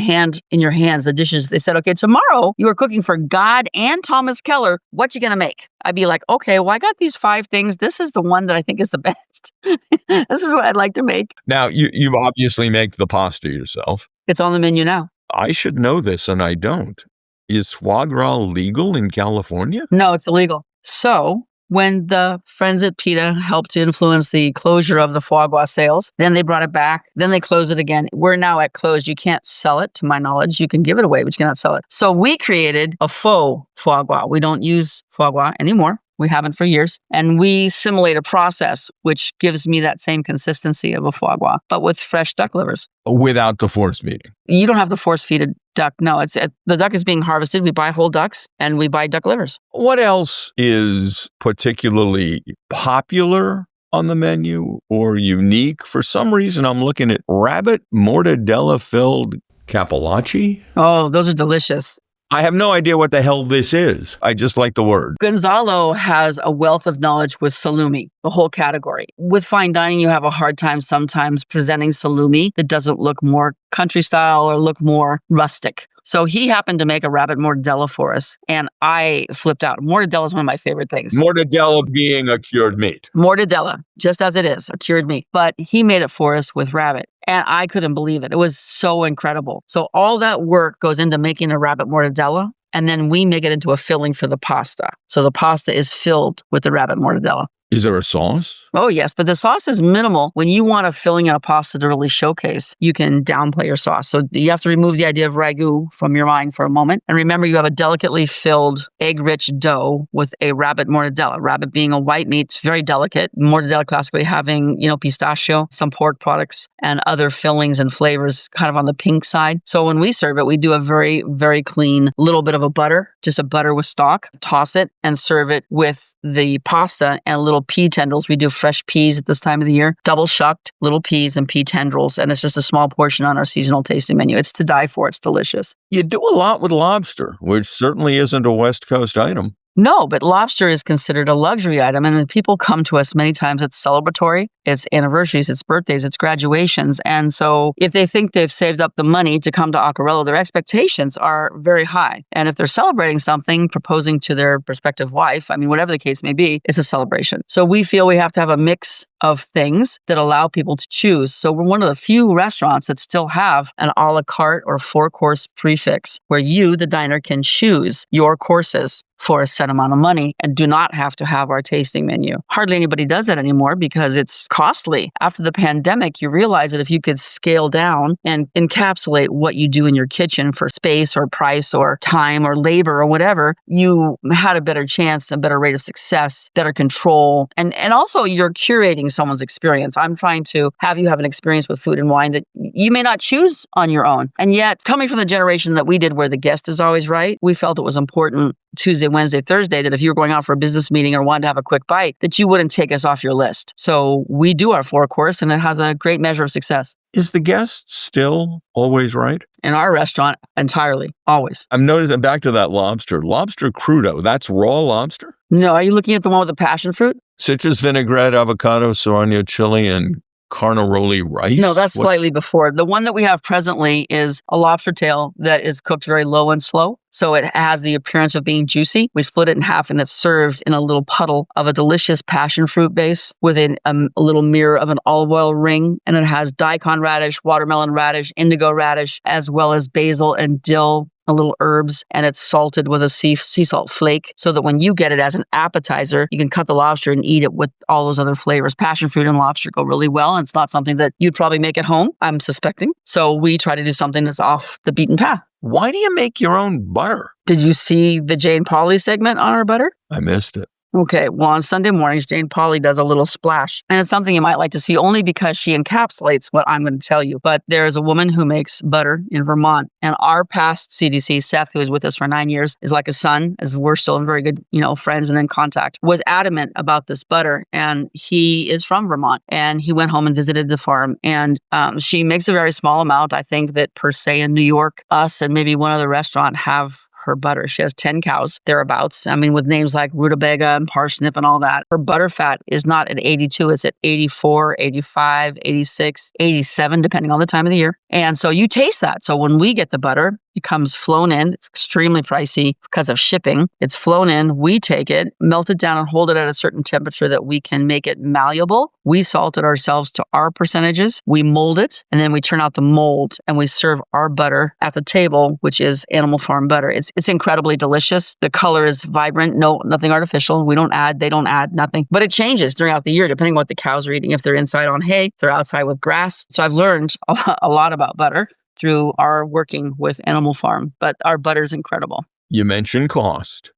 Speaker 2: your hands the dishes. They said, okay, tomorrow you are cooking for God and Thomas Keller. What you gonna make? I'd be like, okay, well, I got these 5 things. This is the one that I think is the best. This is what I'd like to make.
Speaker 3: Now, you obviously make the pasta yourself.
Speaker 2: It's on the menu now.
Speaker 3: I should know this, and I don't. Is foie gras legal in California?
Speaker 2: No, it's illegal. So when the friends at PETA helped to influence the closure of the foie gras sales, then they brought it back, then they closed it again. We're now at closed. You can't sell it, to my knowledge. You can give it away, but you cannot sell it. So we created a faux foie gras. We don't use foie gras anymore. We haven't for years. And we simulate a process which gives me that same consistency of a foie gras, but with fresh duck livers.
Speaker 3: Without the force feeding?
Speaker 2: You don't have to force feed a duck. No, the duck is being harvested. We buy whole ducks and we buy duck livers.
Speaker 3: What else is particularly popular on the menu or unique? For some reason, I'm looking at rabbit mortadella-filled cappellacci.
Speaker 2: Oh, those are delicious.
Speaker 3: I have no idea what the hell this is. I just like the word.
Speaker 2: Gonzalo has a wealth of knowledge with salumi, the whole category. With fine dining, you have a hard time sometimes presenting salumi that doesn't look more country style or look more rustic. So he happened to make a rabbit mortadella for us, and I flipped out. Mortadella is one of my favorite things.
Speaker 3: Mortadella being a cured meat.
Speaker 2: Mortadella, just as it is, a cured meat. But he made it for us with rabbit. And I couldn't believe it. It was so incredible. So all that work goes into making a rabbit mortadella, and then we make it into a filling for the pasta. So the pasta is filled with the rabbit mortadella.
Speaker 3: Is there a sauce?
Speaker 2: Oh, yes. But the sauce is minimal. When you want a filling in a pasta to really showcase, you can downplay your sauce. So you have to remove the idea of ragu from your mind for a moment. And remember, you have a delicately filled egg-rich dough with a rabbit mortadella. Rabbit being a white meat, it's very delicate. Mortadella classically having, pistachio, some pork products, and other fillings and flavors kind of on the pink side. So when we serve it, we do a very, very clean little bit of a butter, just a butter with stock, toss it and serve it with the pasta and little pea tendrils. We do fresh peas at this time of the year, double shucked little peas and pea tendrils. And it's just a small portion on our seasonal tasting menu. It's to die for. It's delicious.
Speaker 3: You do a lot with lobster, which certainly isn't a West Coast item.
Speaker 2: No, but lobster is considered a luxury item. And when people come to us, many times it's celebratory, it's anniversaries, it's birthdays, it's graduations. And so if they think they've saved up the money to come to Acquerello, their expectations are very high. And if they're celebrating something, proposing to their prospective wife, whatever the case may be, it's a celebration. So we feel we have to have a mix of things that allow people to choose. So we're one of the few restaurants that still have an a la carte or 4-course prefix where you, the diner, can choose your courses for a set amount of money and do not have to have our tasting menu. Hardly anybody does that anymore because it's costly. After the pandemic, you realize that if you could scale down and encapsulate what you do in your kitchen for space or price or time or labor or whatever, you had a better chance, a better rate of success, better control. And also you're curating someone's experience. I'm trying to have you have an experience with food and wine that you may not choose on your own. And yet, coming from the generation that we did where the guest is always right, we felt it was important Tuesday, Wednesday, Thursday, that if you were going out for a business meeting or wanted to have a quick bite, that you wouldn't take us off your list. So we do our 4-course and it has a great measure of success.
Speaker 3: Is the guest still always right?
Speaker 2: In our restaurant, entirely, always.
Speaker 3: I'm noticing back to that lobster crudo. That's raw lobster?
Speaker 2: No, are you looking at the one with the passion fruit?
Speaker 3: Citrus vinaigrette, avocado, serrano chili, and carnaroli rice?
Speaker 2: No, that's slightly before. The one that we have presently is a lobster tail that is cooked very low and slow. So it has the appearance of being juicy. We split it in half and it's served in a little puddle of a delicious passion fruit base with a little mirror of an olive oil ring. And it has daikon radish, watermelon radish, indigo radish, as well as basil and dill, a little herbs, and it's salted with a sea salt flake so that when you get it as an appetizer, you can cut the lobster and eat it with all those other flavors. Passion fruit and lobster go really well, and it's not something that you'd probably make at home, I'm suspecting. So we try to do something that's off the beaten path.
Speaker 3: Why do you make your own butter?
Speaker 2: Did you see the Jane Pauley segment on our butter?
Speaker 3: I missed it.
Speaker 2: Okay, well, on Sunday mornings, Jane Pauley does a little splash. And it's something you might like to see only because she encapsulates what I'm going to tell you. But there is a woman who makes butter in Vermont. And our past CDC, Seth, who was with us for 9 years, is like a son, as we're still in very good, friends and in contact, was adamant about this butter. And he is from Vermont. And he went home and visited the farm. And she makes a very small amount. I think that per se in New York, us and maybe one other restaurant have her butter. She has 10 cows, thereabouts. With names like rutabaga and parsnip and all that. Her butter fat is not at 82. It's at 84, 85, 86, 87, depending on the time of the year. And so you taste that. So when we get the butter, it comes flown in. It's extremely pricey because of shipping. It's flown in. We take it, melt it down, and hold it at a certain temperature that we can make it malleable. We salt it ourselves to our percentages. We mold it, and then we turn out the mold, and we serve our butter at the table, which is animal farm butter. It's incredibly delicious. The color is vibrant. No, nothing artificial. We don't add. They don't add nothing. But it changes throughout the year, depending on what the cows are eating. If they're inside on hay, if they're outside with grass. So I've learned a lot about butter through our working with Animal Farm, but our butter is incredible.
Speaker 3: You mentioned cost.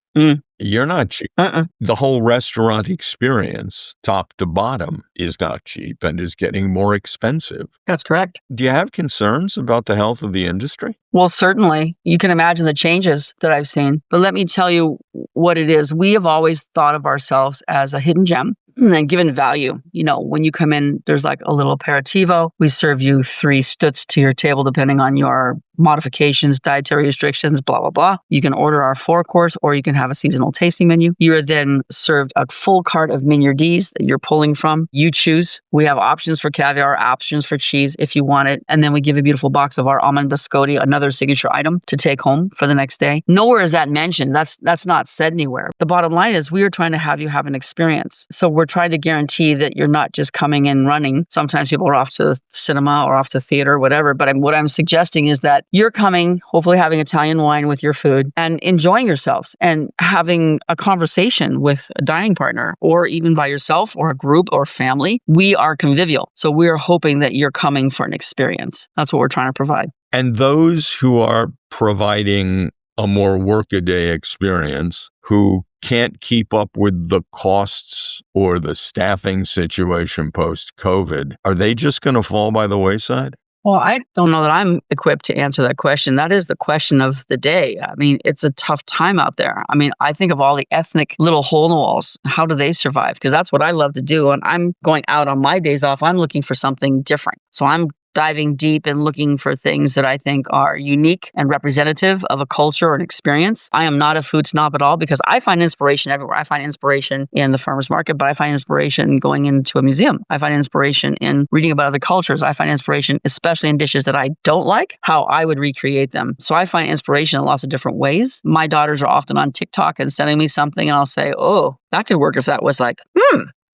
Speaker 3: You're not cheap. The whole restaurant experience, top to bottom, is not cheap and is getting more expensive.
Speaker 2: That's correct.
Speaker 3: Do you have concerns about the health of the industry?
Speaker 2: Well, certainly. You can imagine the changes that I've seen. But let me tell you what it is. We have always thought of ourselves as a hidden gem. And given value, when you come in, there's like a little aperitivo. We serve you 3 stutz to your table, depending on your modifications, dietary restrictions, blah, blah, blah. You can order our 4-course or you can have a seasonal tasting menu. You are then served a full cart of miniardies that you're pulling from. You choose. We have options for caviar, options for cheese if you want it. And then we give a beautiful box of our almond biscotti, another signature item to take home for the next day. Nowhere is that mentioned. That's not said anywhere. The bottom line is we are trying to have you have an experience. So we're trying to guarantee that you're not just coming and running. Sometimes people are off to cinema or off to theater, whatever. But what I'm suggesting is that you're coming, hopefully having Italian wine with your food and enjoying yourselves and having a conversation with a dining partner or even by yourself or a group or family. We are convivial. So we are hoping that you're coming for an experience. That's what we're trying to provide.
Speaker 3: And those who are providing a more workaday experience, who can't keep up with the costs or the staffing situation post-COVID, are they just going to fall by the wayside?
Speaker 2: Well, I don't know that I'm equipped to answer that question. That is the question of the day. I mean, it's a tough time out there. I mean, I think of all the ethnic little hole in the walls. How do they survive? Because that's what I love to do. And I'm going out on my days off. I'm looking for something different. So I'm diving deep and looking for things that I think are unique and representative of a culture or an experience. I am not a food snob at all because I find inspiration everywhere. I find inspiration in the farmer's market, but I find inspiration going into a museum. I find inspiration in reading about other cultures. I find inspiration, especially in dishes that I don't like, how I would recreate them. So I find inspiration in lots of different ways. My daughters are often on TikTok and sending me something and I'll say, oh, that could work if that was like,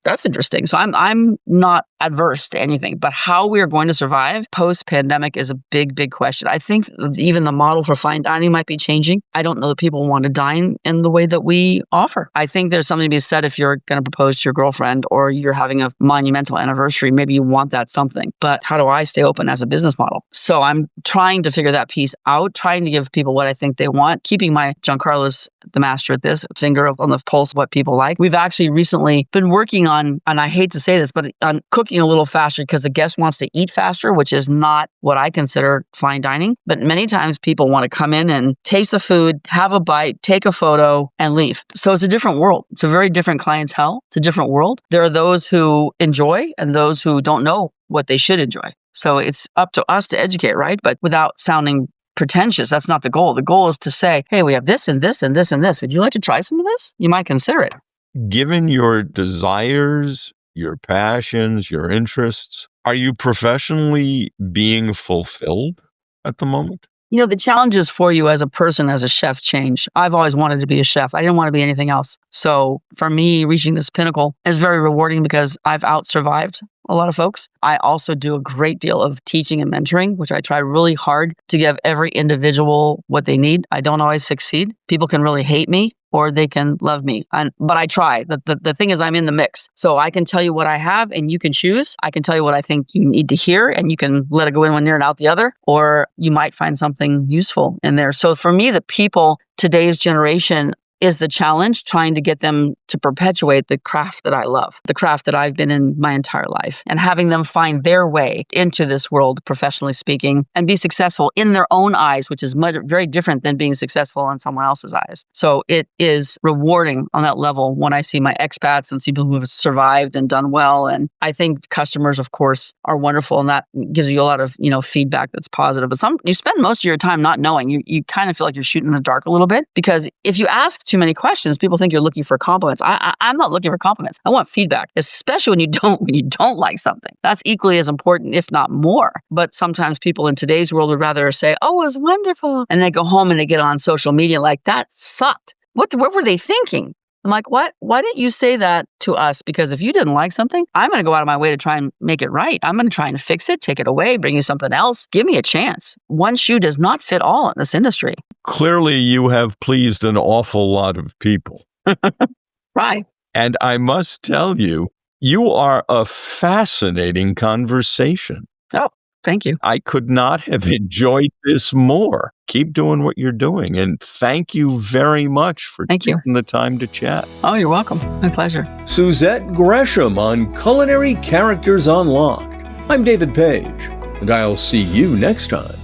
Speaker 2: that's interesting. So I'm not adverse to anything, but how we are going to survive post-pandemic is a big, big question. I think even the model for fine dining might be changing. I don't know that people want to dine in the way that we offer. I think there's something to be said if you're going to propose to your girlfriend or you're having a monumental anniversary, maybe you want that something. But how do I stay open as a business model? So I'm trying to figure that piece out, trying to give people what I think they want, keeping my Giancarlo's the master at this, finger on the pulse of what people like. We've actually recently been working on, and I hate to say this, but on cooking a little faster because the guest wants to eat faster, which is not what I consider fine dining. But many times people want to come in and taste the food, have a bite, take a photo, and leave. So it's a different world. It's a very different clientele. It's a different world. There are those who enjoy and those who don't know what they should enjoy. So it's up to us to educate, right? But without sounding pretentious, that's not the goal. The goal is to say, hey, we have this and this and this and this. Would you like to try some of this? You might consider it.
Speaker 3: Given your desires, your passions, your interests, are you professionally being fulfilled at the moment?
Speaker 2: You know, the challenges for you as a person, as a chef change. I've always wanted to be a chef. I didn't want to be anything else. So for me, reaching this pinnacle is very rewarding because I've out-survived a lot of folks. I also do a great deal of teaching and mentoring, which I try really hard to give every individual what they need. I don't always succeed. People can really hate me or they can love me. But I try. The thing is I'm in the mix. So I can tell you what I have and you can choose. I can tell you what I think you need to hear and you can let it go in one ear and out the other, or you might find something useful in there. So for me, the people, today's generation, is the challenge, trying to get them to perpetuate the craft that I love, the craft that I've been in my entire life, and having them find their way into this world, professionally speaking, and be successful in their own eyes, which is very different than being successful in someone else's eyes. So it is rewarding on that level when I see my expats and see people who have survived and done well. And I think customers, of course, are wonderful, and that gives you a lot of, feedback that's positive. But you spend most of your time not knowing. You kind of feel like you're shooting in the dark a little bit, because if you ask too many questions, people think you're looking for compliments. I'm not looking for compliments. I want feedback, especially when you don't like something. That's equally as important, if not more. But sometimes people in today's world would rather say, "Oh, it was wonderful," and they go home and they get on social media like, "That sucked. What were they thinking?" I'm like, what? Why didn't you say that to us? Because if you didn't like something, I'm going to go out of my way to try and make it right. I'm going to try and fix it, take it away, bring you something else. Give me a chance. One shoe does not fit all in this industry.
Speaker 3: Clearly, you have pleased an awful lot of people.
Speaker 2: Right.
Speaker 3: And I must tell you, you are a fascinating conversation.
Speaker 2: Oh, thank you.
Speaker 3: I could not have enjoyed this more. Keep doing what you're doing. And thank you very much for taking the time to chat.
Speaker 2: Oh, you're welcome. My pleasure.
Speaker 1: Suzette Gresham on Culinary Characters Unlocked. I'm David Page, and I'll see you next time.